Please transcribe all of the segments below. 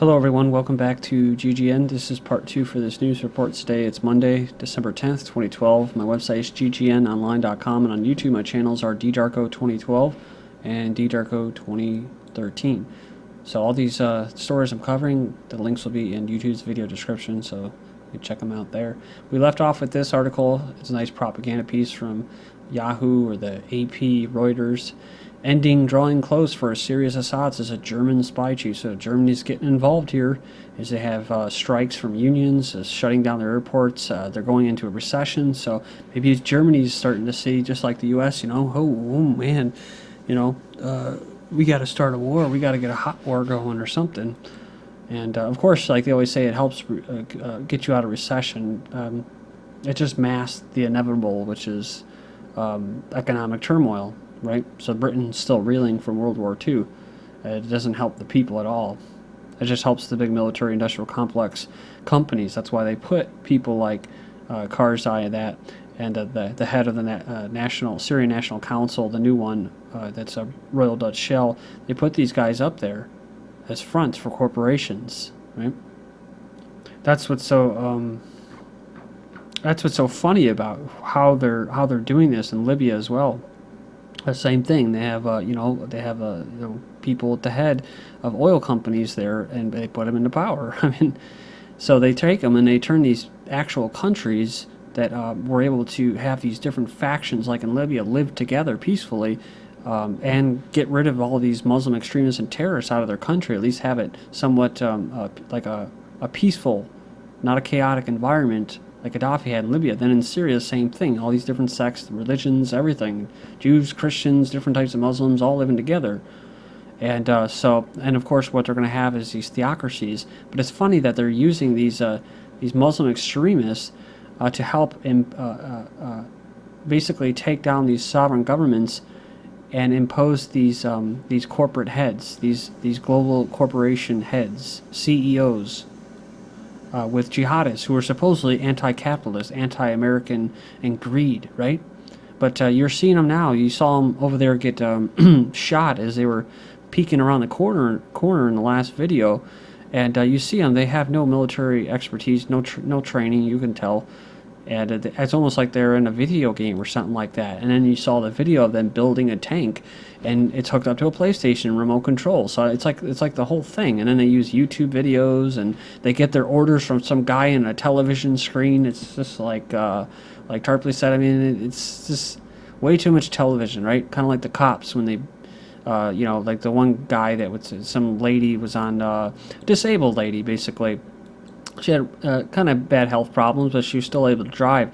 Hello everyone, welcome back to GGN. This is part 2 for this news report today. It's Monday, December 10th, 2012. My website is ggnonline.com, and on YouTube my channels are ddarko2012 and ddarko2013. So all these stories I'm covering, the links will be in YouTube's video description, so you can check them out there. We left off with this article. It's a nice propaganda piece from Yahoo or the AP, Reuters. Ending drawing close for a Syria's Assad, as a German spy chief. So Germany's getting involved here as they have strikes from unions, shutting down their airports. They're going into a recession. So maybe Germany's starting to see, just like the U.S., oh man, we got to start a war. We got to get a hot war going or something. And of course, like they always say, it helps get you out of recession. It just masks the inevitable, which is economic turmoil. Right? So Britain's still reeling from World War II. It doesn't help the people at all. It just helps the big military industrial complex companies. That's why they put people like Karzai and that, and the head of the Syrian National Council, the new one, that's a Royal Dutch Shell. They put these guys up there as fronts for corporations. Right? That's what's so funny about how they're doing this in Libya as well. The same thing. They have, people at the head of oil companies there, and they put them into power. I mean, so they take them and they turn these actual countries that were able to have these different factions, like in Libya, live together peacefully, and get rid of all of these Muslim extremists and terrorists out of their country. At least have it somewhat like a peaceful, not a chaotic environment, like Gaddafi had in Libya. Then in Syria, same thing. All these different sects, religions, everything. Jews, Christians, different types of Muslims, all living together. And and of course what they're going to have is these theocracies. But it's funny that they're using these Muslim extremists to help basically take down these sovereign governments and impose these corporate heads, these global corporation heads, CEOs, with jihadists who are supposedly anti-capitalist, anti-American, and greed, right? But you're seeing them now. You saw them over there get shot as they were peeking around the corner in the last video, and you see them. They have no military expertise, no training. You can tell, and it's almost like they're in a video game or something like that. And then you saw the video of them building a tank, and it's hooked up to a PlayStation remote control. So it's like the whole thing. And then they use YouTube videos, and they get their orders from some guy in a television screen. It's just like Tarpley said. I mean, it's just way too much television, right? Kind of like the cops when they, like the one guy that was some lady was on, disabled lady basically. She had kind of bad health problems, but she was still able to drive.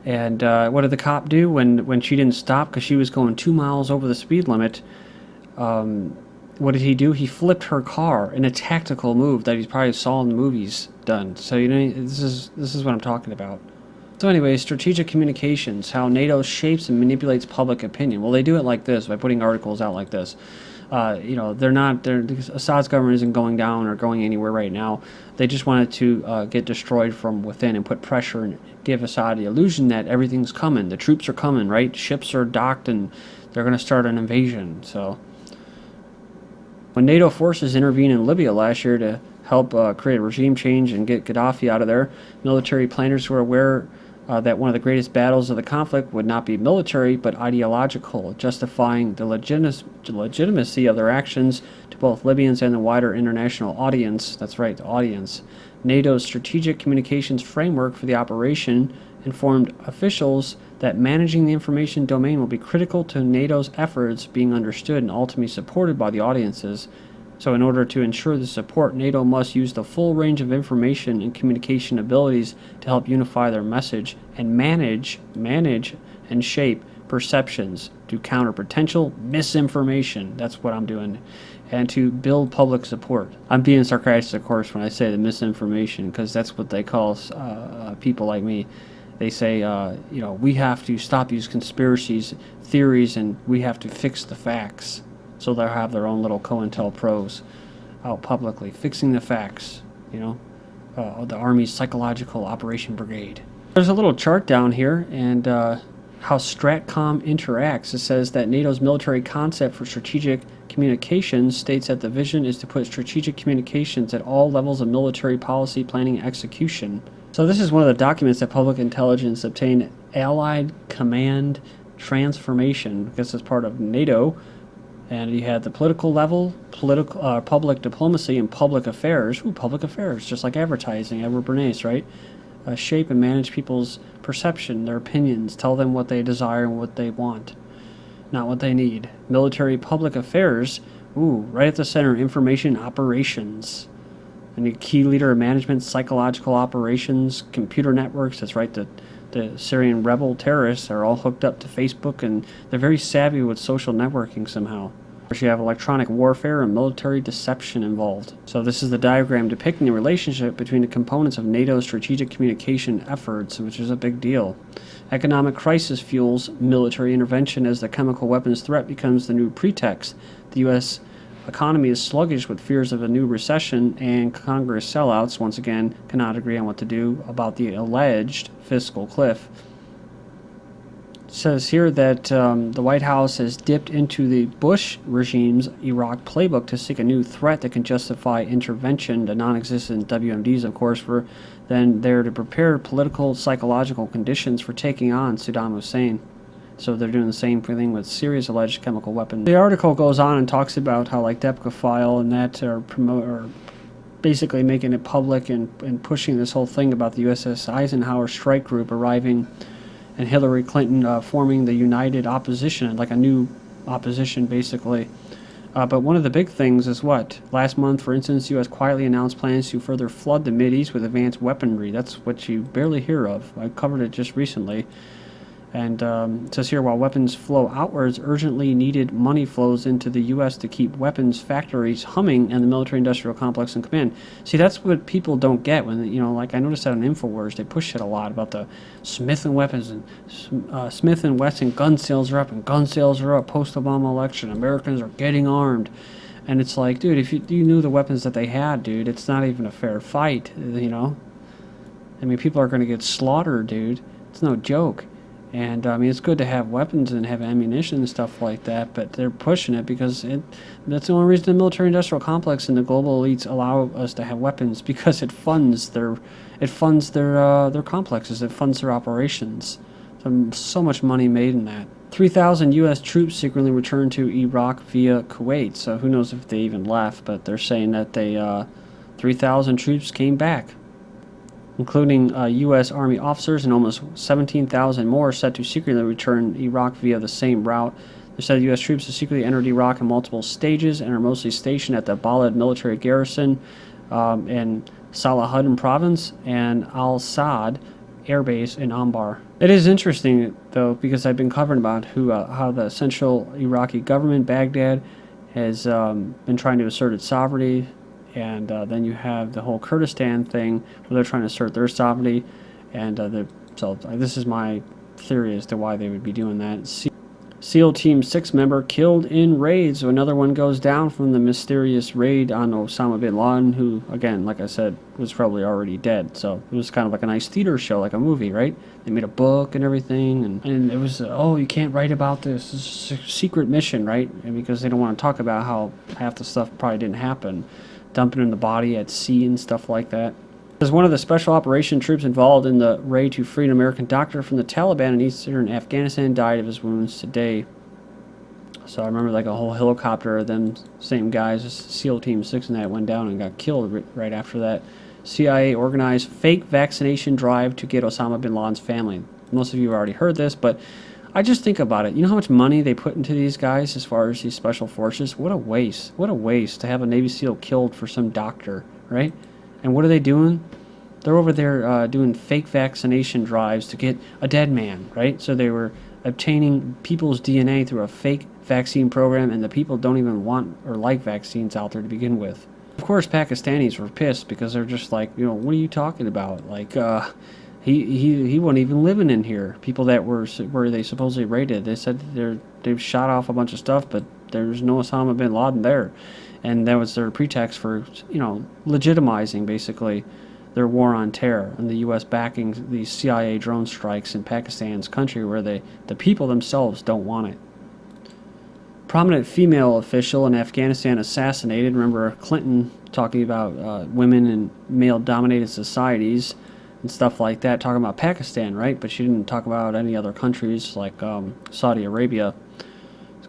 And what did the cop do when she didn't stop because she was going 2 miles over the speed limit? What did he do? He flipped her car in a tactical move that he probably saw in the movies done. So this is what I'm talking about. So anyway, strategic communications, how NATO shapes and manipulates public opinion. Well, they do it like this, by putting articles out like this. Assad's government isn't going down or going anywhere right now. They just wanted to get destroyed from within and put pressure and give Assad the illusion that everything's coming. The troops are coming, right? Ships are docked and they're going to start an invasion. So when NATO forces intervened in Libya last year to help create a regime change and get Gaddafi out of there, military planners were aware that one of the greatest battles of the conflict would not be military but ideological, justifying the legitimacy of their actions to both Libyans and the wider international audience. That's right, the audience. NATO's strategic communications framework for the operation informed officials that managing the information domain will be critical to NATO's efforts being understood and ultimately supported by the audiences. So in order to ensure the support, NATO must use the full range of information and communication abilities to help unify their message and manage and shape perceptions to counter potential misinformation. That's what I'm doing. And to build public support. I'm being sarcastic, of course, when I say the misinformation, because that's what they call people like me. They say, we have to stop these conspiracies, theories, and we have to fix the facts. So they'll have their own little COINTELPROs out publicly, fixing the facts, the Army's Psychological Operation Brigade. There's a little chart down here, and how STRATCOM interacts. It says that NATO's military concept for strategic Communications states that the vision is to put strategic communications at all levels of military policy planning and execution. So this is one of the documents that public intelligence obtained Allied Command Transformation, because it's part of NATO. And you had the political level, public diplomacy, and public affairs. Ooh, public affairs, just like advertising, Edward Bernays, right? Shape and manage people's perception, their opinions, tell them what they desire and what they want, not what they need. Military public affairs, ooh, right at the center, information operations. And the key leader of management, psychological operations, computer networks, that's right, the Syrian rebel terrorists are all hooked up to Facebook, and they're very savvy with social networking somehow. You have electronic warfare and military deception involved. So this is the diagram depicting the relationship between the components of NATO's strategic communication efforts, which is a big deal. Economic crisis fuels military intervention as the chemical weapons threat becomes the new pretext. The U.S. economy is sluggish with fears of a new recession, and Congress sellouts, once again, cannot agree on what to do about the alleged fiscal cliff. It says here that the White House has dipped into the Bush regime's Iraq playbook to seek a new threat that can justify intervention. The non-existent WMDs, of course, were then there to prepare political, psychological conditions for taking on Saddam Hussein. So they're doing the same thing with Syria's alleged chemical weapons. The article goes on and talks about how, like, Depka File and that are basically making it public and pushing this whole thing about the USS Eisenhower strike group arriving and Hillary Clinton forming the United Opposition, like a new opposition, basically. But one of the big things is what? Last month, for instance, the U.S. quietly announced plans to further flood the Mideast with advanced weaponry. That's what you barely hear of. I covered it just recently. And it says here, while weapons flow outwards, urgently needed money flows into the U.S. to keep weapons factories humming and the military-industrial complex in command. See, that's what people don't get when, you know, like I noticed that on InfoWars, they push it a lot about the Smith & Weapons and Smith & Wesson gun sales are up and gun sales are up post-Obama election. Americans are getting armed. And it's like, dude, if you knew the weapons that they had, dude, it's not even a fair fight, you know? I mean, people are going to get slaughtered, dude. It's no joke. And, I mean, it's good to have weapons and have ammunition and stuff like that, but they're pushing it because that's the only reason the military-industrial complex and the global elites allow us to have weapons, because it funds their complexes, it funds their operations. So much money made in that. 3,000 U.S. troops secretly returned to Iraq via Kuwait, so who knows if they even left, but they're saying that 3,000 troops came back, including U.S. Army officers, and almost 17,000 more set to secretly return Iraq via the same route. They said U.S. troops have secretly entered Iraq in multiple stages and are mostly stationed at the Balad military garrison in Salahuddin province and Al-Saad air base in Anbar. It is interesting, though, because I've been covering about how the central Iraqi government, Baghdad, has been trying to assert its sovereignty. And then you have the whole Kurdistan thing where they're trying to assert their sovereignty. And so this is my theory as to why they would be doing that. SEAL Team 6 member killed in raid. So another one goes down from the mysterious raid on Osama bin Laden, who, again, like I said, was probably already dead. So it was kind of like a nice theater show, like a movie, right? They made a book and everything. And it was, oh, you can't write about this. This is a secret mission, right? And because they don't want to talk about how half the stuff probably didn't happen. Dumping in the body at sea and stuff like that. As one of the special operation troops involved in the raid to free an American doctor from the Taliban in eastern Afghanistan died of his wounds today. So I remember like a whole helicopter of them same guys, SEAL Team 6 and that, went down and got killed right after that. CIA organized fake vaccination drive to get Osama bin Laden's family. Most of you have already heard this, but I just think about it. You know how much money they put into these guys as far as these special forces? What a waste. What a waste to have a Navy SEAL killed for some doctor, right? And what are they doing? They're over there doing fake vaccination drives to get a dead man, right? So they were obtaining people's DNA through a fake vaccine program, and the people don't even want or like vaccines out there to begin with. Of course, Pakistanis were pissed because they're just like, you know, what are you talking about? Like, he wasn't even living in here. People that were where they supposedly raided, they said they've shot off a bunch of stuff, but there's no Osama bin Laden there. And that was their pretext for, you know, legitimizing basically their war on terror and the U.S. backing these CIA drone strikes in Pakistan's country where the people themselves don't want it. prominent female official in Afghanistan assassinated. Remember Clinton talking about women in male-dominated societies and stuff like that, talking about Pakistan, right? But she didn't talk about any other countries like Saudi Arabia.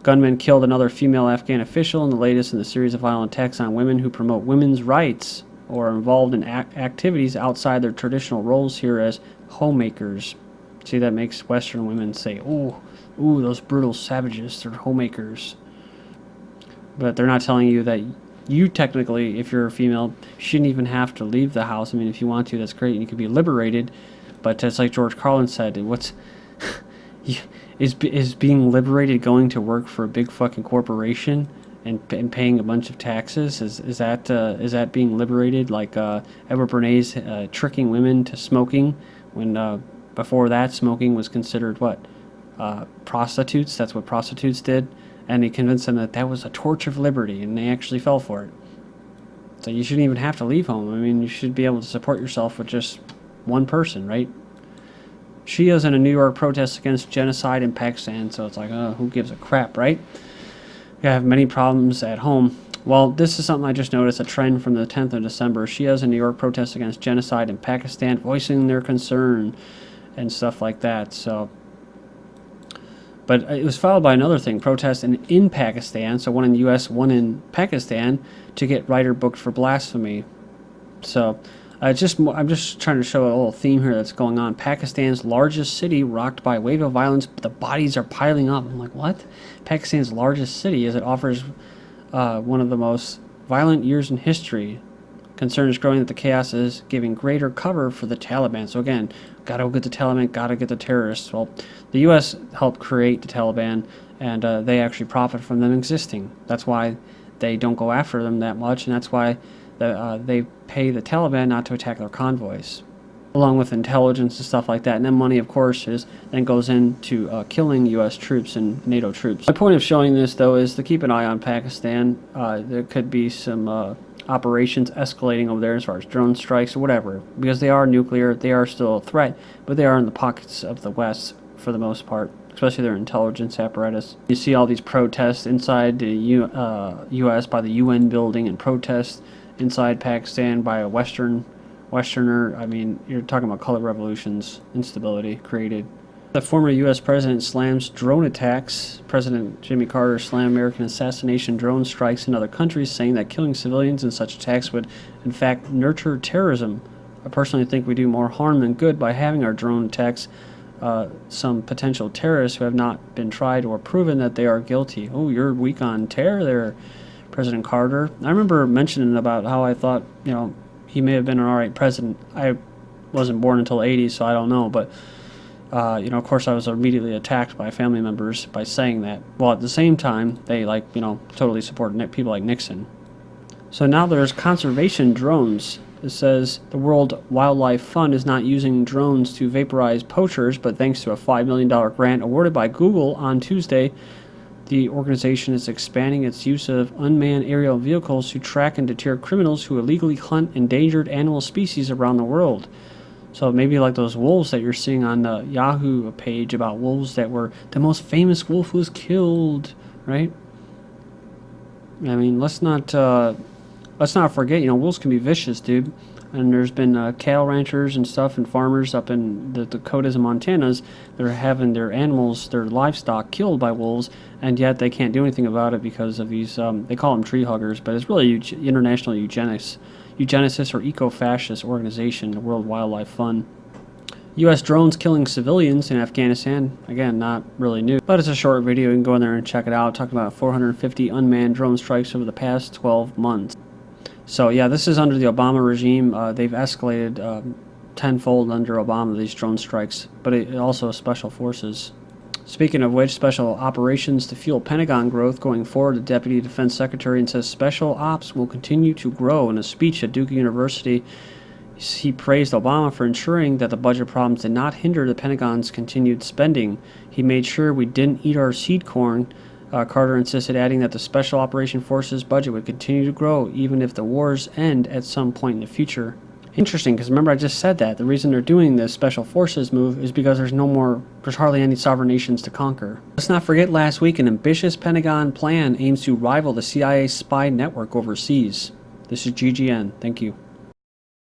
Gunmen killed another female Afghan official in the latest in the series of violent attacks on women who promote women's rights or are involved in activities outside their traditional roles here as homemakers. See, that makes Western women say, ooh, those brutal savages, they're homemakers. But they're not telling you that you technically, if you're a female, shouldn't even have to leave the house. I mean, if you want to, that's great, and you can be liberated. But it's like George Carlin said, what's... Is being liberated going to work for a big fucking corporation and paying a bunch of taxes? Is that being liberated? Like Edward Bernays tricking women to smoking when before that smoking was considered what? Prostitutes. That's what prostitutes did, and he convinced them that that was a torch of liberty, and they actually fell for it. So you shouldn't even have to leave home. I mean, you should be able to support yourself with just one person, right? Shias in a New York protest against genocide in Pakistan, so it's like, who gives a crap, right? We have many problems at home. Well, this is something I just noticed, a trend from the 10th of December. Shias in New York protest against genocide in Pakistan, voicing their concern and stuff like that. So, but it was followed by another thing, protest in Pakistan, so one in the U.S., one in Pakistan, to get writer booked for blasphemy. So... I'm just trying to show a little theme here that's going on. Pakistan's largest city rocked by a wave of violence, but the bodies are piling up. I'm like, what? Pakistan's largest city, as it offers one of the most violent years in history. Concern is growing that the chaos is giving greater cover for the Taliban. So again, gotta go get the Taliban, gotta get the terrorists. Well, the U.S. helped create the Taliban, and they actually profit from them existing. That's why they don't go after them that much, and that's why they pay the Taliban not to attack their convoys, along with intelligence and stuff like that. And then money, of course, then goes into killing U.S. troops and NATO troops. My point of showing this, though, is to keep an eye on Pakistan. There could be some operations escalating over there as far as drone strikes or whatever, because they are nuclear, they are still a threat, but they are in the pockets of the West for the most part, especially their intelligence apparatus. You see all these protests inside the U.S. by the UN building, and protests inside Pakistan by a Westerner. I mean, you're talking about color revolutions, instability created. The former U.S. president slams drone attacks. President Jimmy Carter slammed American assassination drone strikes in other countries, saying that killing civilians in such attacks would, in fact, nurture terrorism. I personally think we do more harm than good by having our drone attacks some potential terrorists who have not been tried or proven that they are guilty. Oh, you're weak on terror there, President Carter. I remember mentioning about how I thought, he may have been an alright president. I wasn't born until the 80s, so I don't know, but, of course I was immediately attacked by family members by saying that. Well, at the same time, they, totally supported people like Nixon. So now there's conservation drones. It says the World Wildlife Fund is not using drones to vaporize poachers, but thanks to a $5 million grant awarded by Google on Tuesday, the organization is expanding its use of unmanned aerial vehicles to track and deter criminals who illegally hunt endangered animal species around the world. So maybe like those wolves that you're seeing on the Yahoo page about wolves that were, the most famous wolf was killed, right? I mean, let's not forget, wolves can be vicious, dude. And there's been cattle ranchers and stuff and farmers up in the Dakotas and Montanas that are having their animals, their livestock killed by wolves, and yet they can't do anything about it because of these, they call them tree huggers, but it's really international eugenicist or eco-fascist organization, the World Wildlife Fund. U.S. drones killing civilians in Afghanistan. Again, not really new, but it's a short video. You can go in there and check it out. Talking about 450 unmanned drone strikes over the past 12 months. So yeah, this is under the Obama regime. They've escalated tenfold under Obama, these drone strikes, but it also special forces. Speaking of which, special operations to fuel Pentagon growth going forward, the Deputy Defense Secretary says special ops will continue to grow. In a speech at Duke University, he praised Obama for ensuring that the budget problems did not hinder the Pentagon's continued spending. He made sure we didn't eat our seed corn. Carter insisted, adding that the Special Operation Forces budget would continue to grow even if the wars end at some point in the future. Interesting, because remember I just said that the reason they're doing this special forces move is because there's hardly any sovereign nations to conquer. Let's not forget last week an ambitious Pentagon plan aims to rival the CIA spy network overseas. This is GGN. Thank you.